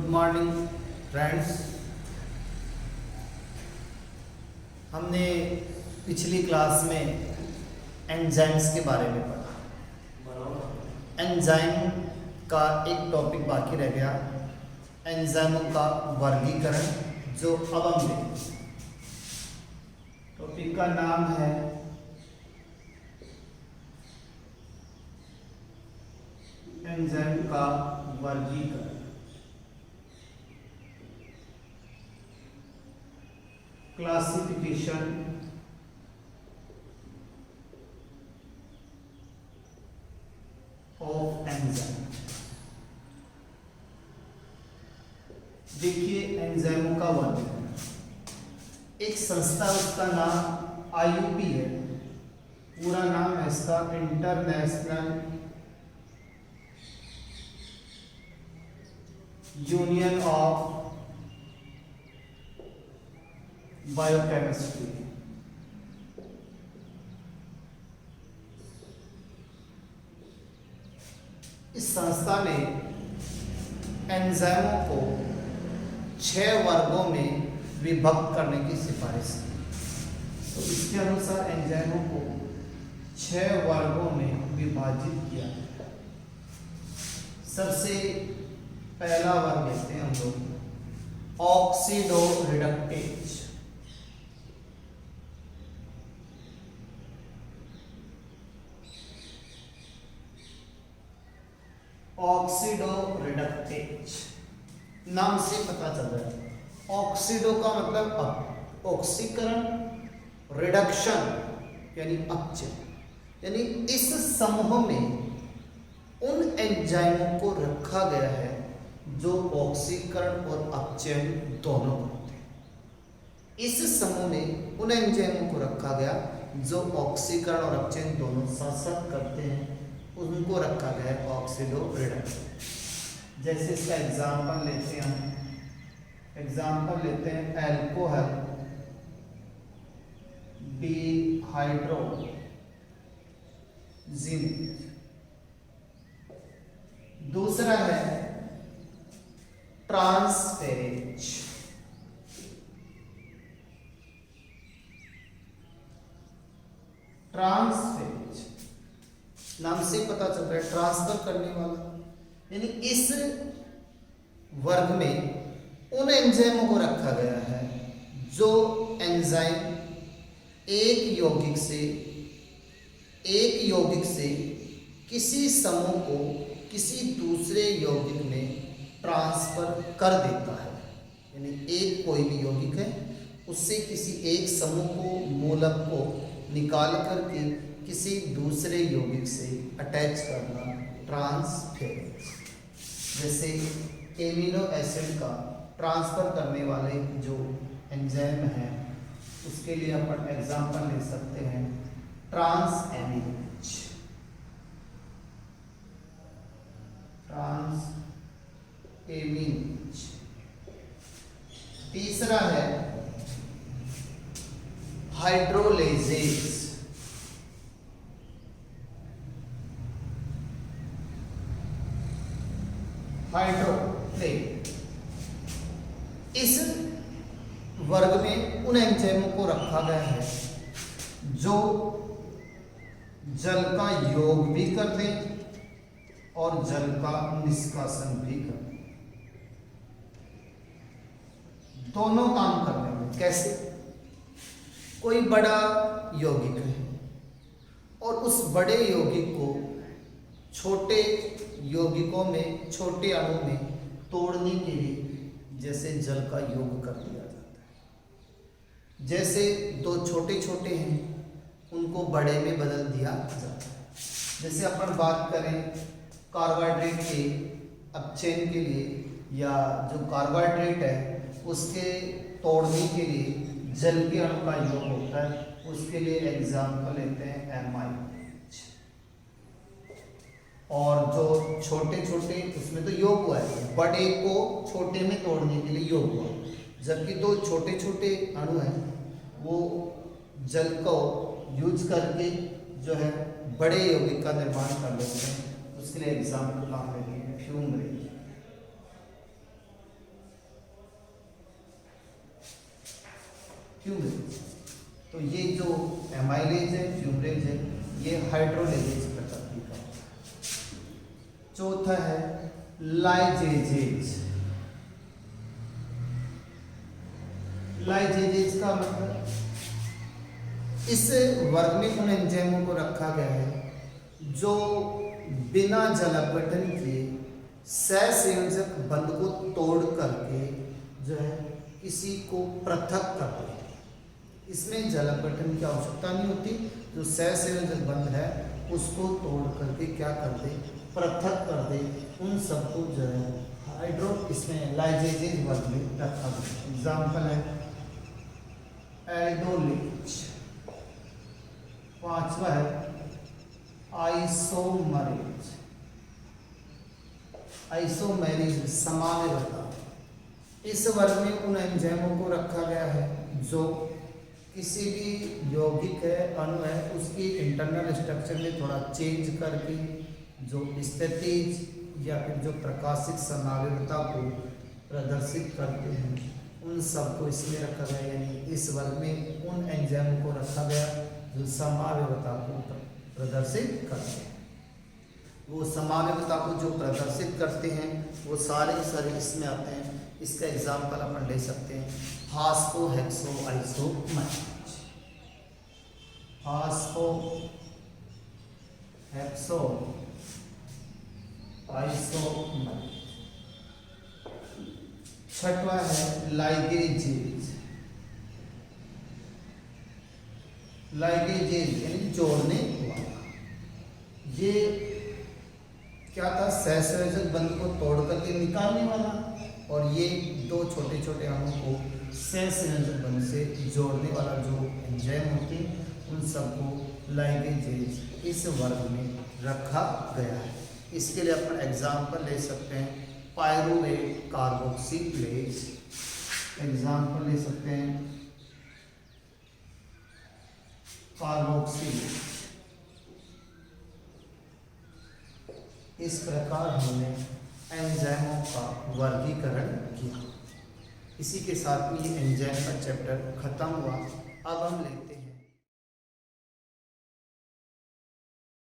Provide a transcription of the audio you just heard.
Morning friends. हमने पिछली class में एंजाइम्स के बारे में पढ़ा। एंजाइम का एक टॉपिक बाकी रह गया, एंजाइमों का वर्गीकरण, जो अब हम देखेंगे। टॉपिक का नाम है एंजाइम का वर्गीकरण। Classification of enzyme. देखिए, एंजाइमों का वर्गीकरण, एक संस्था, उसका नाम आईयूपी है, पूरा नाम है इसका इंटरनेशनल यूनियन ऑफ बायोकेमिस्ट्री। इस संस्था ने एंजाइमों को 6 वर्गों में विभक्त करने की सिफारिश की। तो इसके अनुसार एंजाइमों को 6 वर्गों में विभाजित किया गया। सबसे पहला वर्ग लेते हैं हम लोग, ऑक्सीडो रिडक्टेज। ऑक्सीडो रिडक्टेज नाम से पता चल रहा है। ऑक्सीडो का मतलब ऑक्सीकरण, रिडक्शन यानी अपचय, यानी इस समूह में उन एंजाइमों को रखा गया है जो ऑक्सीकरण और अपचयन दोनों करते हैं। इस समूह में उन एंजाइमों को रखा गया जो ऑक्सीकरण और अपचयन दोनों साथ साथ करते हैं, उनको रखा गया है ऑक्सीडो रिडक्टेज। जैसे इसका एग्जाम्पल लेते हैं हम, अल्कोहल डिहाइड्रोजिन। दूसरा है ट्रांसफेरेज। ट्रांसफेरेज नाम से पता चल रहा है ट्रांसफर करने वाला, यानी इस वर्ग में उन एंजाइमों को रखा गया है जो एंजाइम एक यौगिक से किसी समूह को किसी दूसरे यौगिक में ट्रांसफर कर देता है। यानी एक कोई भी यौगिक है, उससे किसी एक समूह को, मूलक को निकाल करके किसी दूसरे यौगिक से अटैच करना, ट्रांसफेरेज। जैसे एमिनो एसिड का ट्रांसफर करने वाले जो एंजाइम हैं, उसके लिए अपन एग्जांपल ले सकते हैं ट्रांसएमिनेज। तीसरा है हाइड्रोलेजेज। इस वर्ग में उन एंजाइमों को रखा गया है जो जल का योग भी कर दें और जल का निष्कासन भी कर दें। दोनों काम करने में कैसे? कोई बड़ा यौगिक है और उस बड़े यौगिक को छोटे यौगिकों में, छोटे अणु में तोड़ने के लिए जैसे जल का योग कर दिया जाता है। जैसे 2 छोटे छोटे हैं, उनको बड़े में बदल दिया जाता है। जैसे अपन बात करें कार्बोहाइड्रेट के अपचयन के लिए, या जो कार्बोहाइड्रेट है उसके तोड़ने के लिए जल के अणु का योग होता है, उसके लिए एग्जाम्पल लेते हैं एमाइड। और जो छोटे छोटे, उसमें तो योग हुआ है, बड़े को छोटे में तोड़ने के लिए योग हुआ, जबकि 2 छोटे छोटे अणु हैं वो जल को यूज करके जो है बड़े यौगिक का निर्माण कर लेते हैं। उसके लिए एग्जाम्पल काम लेंगे फ्यूमरेज। फ्यूमरेज। तो ये जो एमाइलेज है, फ्यूमरेज है, ये हाइड्रोलेजेज प्रकृति का। चौथा है लाइजेजेज। लाइजेजेज का मतलब इस वर्ग में उन एंजाइमों को रखा गया है जो बिना जल अपघटन के सहसंयोजक बंध को तोड़ करके जो है किसी को पृथक करते हैं। इसमें जल अपघटन की आवश्यकता नहीं होती, जो सहसंयोजक बंध है उसको तोड़ करके क्या कर दे, पृथक कर दे। उन सबको जो है हाइड्रो इसमें लाइजेजेज वर्ग में रखा गया। एग्जाम्पल है एल्डोलेज। पांचवा है आइसोमरेज। आइसोमेरेज समानता। इस वर्ग में उन एंजाइमों को रखा गया है जो किसी भी यौगिक है, अणु है, उसकी इंटरनल स्ट्रक्चर में थोड़ा चेंज करके जो स्थितिज या फिर जो प्रकाशिक समावेशता को प्रदर्शित करते हैं उन सबको इसमें रखा गया। यानी इस वर्ग में उन एंजाइमों को रखा गया जो समावेशता को प्रदर्शित करते हैं। वो समावेशता को जो प्रदर्शित करते हैं वो सारे के सारे इसमें आते हैं। इसका एग्जाम्पल अपन ले सकते हैं phospho hexo isomerase. Phospho hexo isomerase. छठवा है लाइगेजेज। लाइगेजेज यानी जोड़ने वाला। ये क्या था, सहसंयोजक बंध को तोड़ करके निकालने वाला, और ये दो छोटे छोटे अणुओं को सहसंयोजक बंध से जोड़ने वाला जो एंजाइम होते हैं उन सबको लाइगेजेज इस वर्ग में रखा गया है। इसके लिए अपन एग्जाम्पल ले सकते हैं पायरुवेट कार्बोक्सिलेज। एग्जाम्पल ले सकते हैं कार्बोक्सिलेज। इस प्रकार हमने एंजाइमों का वर्गीकरण किया। इसी के साथ में ये एंजाइम का चैप्टर खत्म हुआ। अब हम